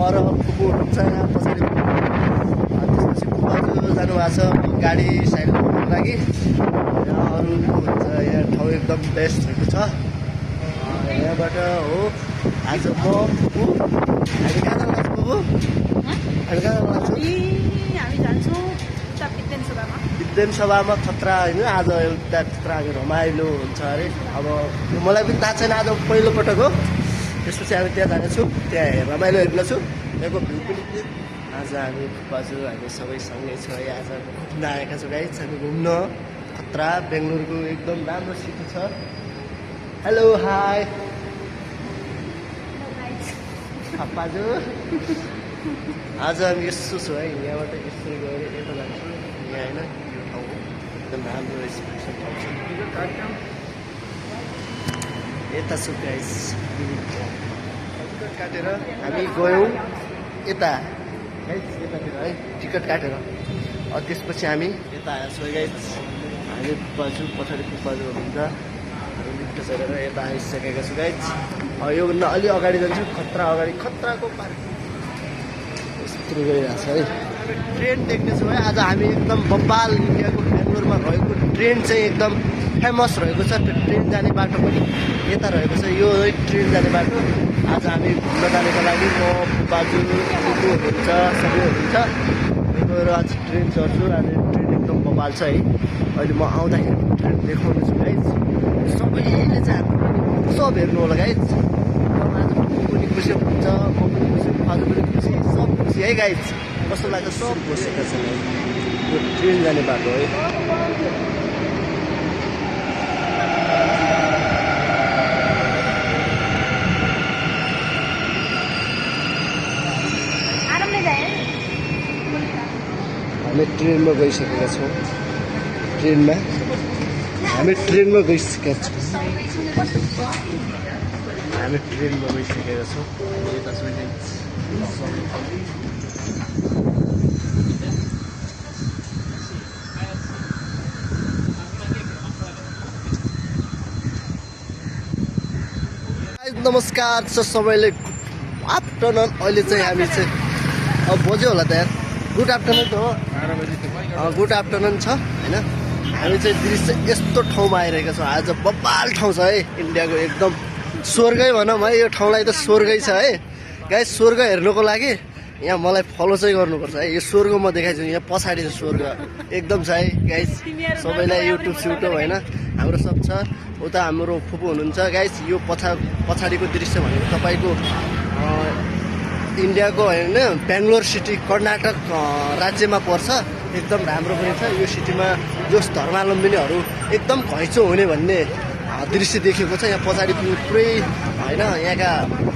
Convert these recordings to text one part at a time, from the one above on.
पर फुपू हुन्छ यहाँ पछाडि त्यसपछि फुपाजु जानुभएको छ गाडी साइड गर्नुको लागि। यहाँ अरू हुन्छ यहाँ ठाउँ एकदम बेस्ट भएको छ। यहाँबाट हो आज म फुपू हामी कहाँ जानु लाग्छ फुपू? हामी कहाँ जानु लाग्छ? हामी जान्छौँ विद्यान सभामा खतरा होइन आज एउटा खतरा रमाइलो हुन्छ अरे। अब मलाई पनि थाहा छैन आज पहिलोपटक हो। त्यसपछि हामी त्यहाँ जानेछौँ, त्यहाँ रमाइलो हेर्नेछु। त्यहाँको भ्यू पनि आज हामी फुपाजु हामी सबै सँगै छ। आज घुम्न आएका छौँ गाइस, हामी घुम्न खतरा बेङ्गलोरको एकदम राम्रो सिटी छ। हेलो हाई फुपाजु। आज हामी यसो छु है, यहाँबाट यसरी गएर यता जान्छौँ। यहाँ होइन यो ठाउँ एकदम राम्रो रहेछ ठाउँ छ। यता छु गाइस, टिकट काटेर हामी गयौँ यता गाइस, यतातिर है टिकट काटेर। त्यसपछि हामी यता आएछौँ गाइस। हामी फुपाजु पछाडि फुपाजु हुनुहुन्छ, लिफ्ट चढेर यता आइसकेका छु गाइस। योभन्दा अलि अगाडि जान्छु, खतरा अगाडि खतराको पार्क यस्तो गइरहेको छ है। ट्रेन देख्नेछौँ है आज हामी एकदम बब्बाल इन्डियाको बेङ्गलोरमा रहेको ट्रेन चाहिँ एकदम फेमस रहेको छ। त्यो ट्रेन जाने बाटो पनि यता रहेको छ, यो है ट्रेन जाने बाटो। आज हामी घुम्न जानेको लागि म फुपाजु फुपू हुनुहुन्छ सबै हुनुहुन्छ गएर आज ट्रेन चढ्छु। आज ट्रेन एकदम बब्बाल छ है। अहिले म आउँदाखेरि ट्रेन देखाउने छु गाइस। सबैले चाहिँ हाम्रो सब हेर्नु होला गाइस। आज फुपू पनि खुसी हुन्छ, म पनि खुसी, फुपाजु पनि खुसी, सब खुसी है गाइस। कस्तो लाग्छ? सब बसेका छन् है। यो ट्रेन जाने बाटो है। हामी ट्रेनमा गइसकेका छौँ। हामी ट्रेनमा गइसकेका छौँ। यता छ नमस्कार छ सबैले, आफ्टरनुन। अहिले चाहिँ हामी चाहिँ अब बज्यो होला त यार, गुड आफ्टरनुन हो, गुड आफ्टरनुन छ होइन। हामी चाहिँ दृश्य यस्तो ठाउँमा आइरहेका छौँ। आज बब्बाल ठाउँ छ है, इन्डियाको एकदम स्वर्गै भनौँ है। यो ठाउँलाई त स्वर्गै छ है गाइस। स्वर्ग हेर्नुको लागि यहाँ मलाई फलो चाहिँ गर्नुपर्छ है। यो स्वर्ग म देखाइदिन्छु, यहाँ पछाडि छ स्वर्ग एकदम छ है गाइस। सबैलाई युट्युब स्युट्युब होइन हाम्रो सब छ। उता हाम्रो फुपू हुनुहुन्छ गाइस। यो पछाडिको दृश्य भनेको तपाईँको इन्डियाको होइन बेङ्गलोर सिटी कर्नाटक राज्यमा पर्छ। एकदम राम्रो पनि छ यो सिटीमा। जस धर्मावलम्बीहरू एकदम घैँचो हुने भन्ने दृश्य देखेको छ। यहाँ पछाडि पुरै होइन यहाँका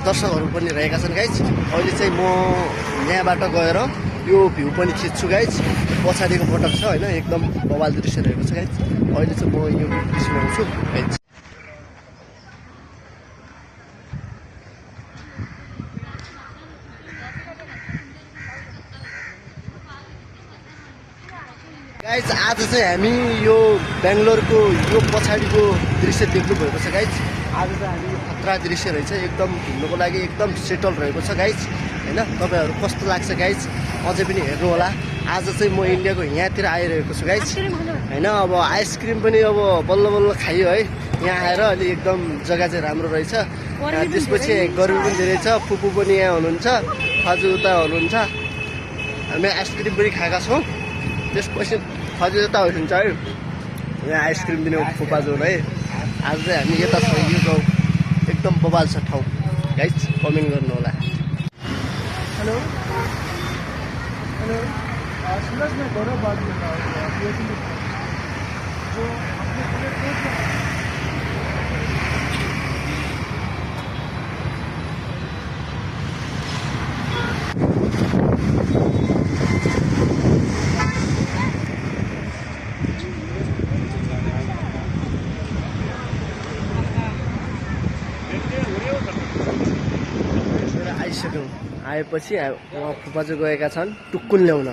दर्शकहरू पनि रहेका छन् गाइस। अहिले चाहिँ म यहाँबाट गएर यो भ्यू पनि खिच्छु गाइस। पछाडिको पटक छ होइन, एकदम बवाल दृश्य रहेको छ गाइस। अहिले चाहिँ म यो दृश्य ल्याउँछु गाइस। गाइस आज चाहिँ हामी यो बेङ्गलोरको यो पछाडिको दृश्य देख्नु भएको छ गाइस। आज चाहिँ हामी खतरा दृश्य रहेछ, एकदम घुम्नुको लागि एकदम सेटल रहेको छ गाइस होइन। तपाईँहरू कस्तो लाग्छ गाइस अझै पनि हेर्नु होला। आज चाहिँ म इन्डियाको यहाँतिर आइरहेको छु गाइस होइन। अब आइसक्रिम पनि अब बल्ल बल्ल खाइयो है यहाँ आएर। अलि एकदम जग्गा चाहिँ राम्रो रहेछ। त्यसपछि गर्मी पनि धेरै छ। फुपू पनि यहाँ हुनुहुन्छ, फाजु उता हुनुहुन्छ। हामी आइसक्रिम पनि खाएका छौँ। त्यसपछि फाजु यता हुनुहुन्छ है, यहाँ आइसक्रिम दिने फुपाजु है। आज चाहिँ हामी यता छ, यो गाउँ एकदम बवाल छ ठाउँ गाइस, कमेन्ट गर्नु होला। हेलो हेलो सुन्नुहोस् न, घर बात आइसक्यौँ। आएपछि उहाँ फुपाजु गएका छन् टुक्कुन ल्याउन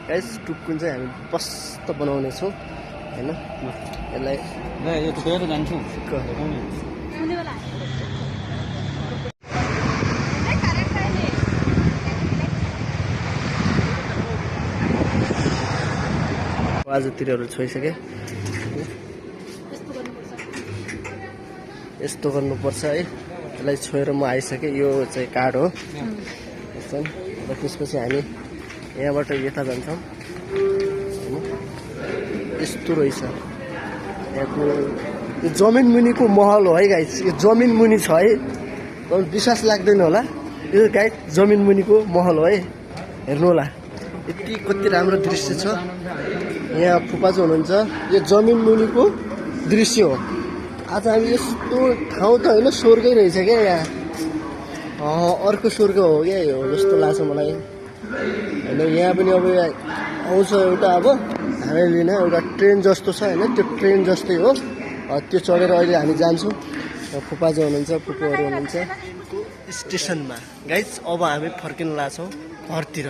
गाइस। टुक्कुन चाहिँ हामी मस्त बनाउनेछौँ होइन। यसलाई जान्छौँ। आजतिरहरू छोइसके यस्तो गर्नुपर्छ है यसलाई छोएर म आइसकेँ यो चाहिँ कार्ड हो र त्यसपछि हामी यहाँबाट यता जान्छौँ यस्तो रहेछ यहाँको यो जमिन मुनिको महल हो है गाइस यो जमिन मुनि छ है विश्वास लाग्दैन होला यो गाइस जमिन मुनिको महल हो है हेर्नु होला यति कति राम्रो दृश्य छ यहाँ फुपाजु हुनुहुन्छ यो जमिन मुनिको दृश्य हो आज हामी यस्तो ठाउँ त होइन स्वर्गै रहेछ क्या यहाँ अर्को स्वर्ग हो क्या यो जस्तो लाग्छ मलाई होइन यहाँ पनि अब आउँछ एउटा अब हामी लिन एउटा ट्रेन जस्तो छ होइन त्यो ट्रेन जस्तै हो त्यो चढेर अहिले हामी जान्छौँ फुपाजु हुनुहुन्छ फुपूहरू हुनुहुन्छ स्टेसनमा गाइस अब हामी फर्किन लाग्छौँ घरतिर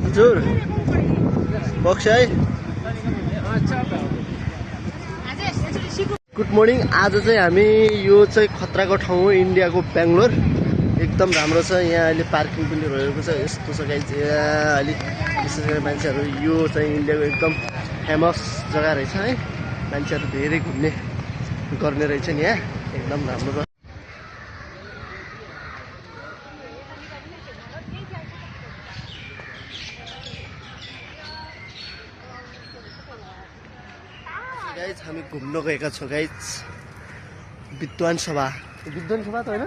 हजुर बक्स है गुड मर्निङ आज चाहिँ हामी यो चाहिँ खतराको ठाउँ हो इन्डियाको बेङ्गलोर एकदम राम्रो छ यहाँ अहिले पार्किङ पनि रहेको छ यस्तो छ गाइस यहाँ अलिक विशेष गरी मान्छेहरू यो चाहिँ इन्डियाको एकदम फेमस जग्गा रहेछ है मान्छेहरू धेरै घुम्ने गर्ने रहेछ नि यहाँ एकदम राम्रो छ गाइस हामी घुम्न गएका छौँ गाइस विद्वान सभा त होइन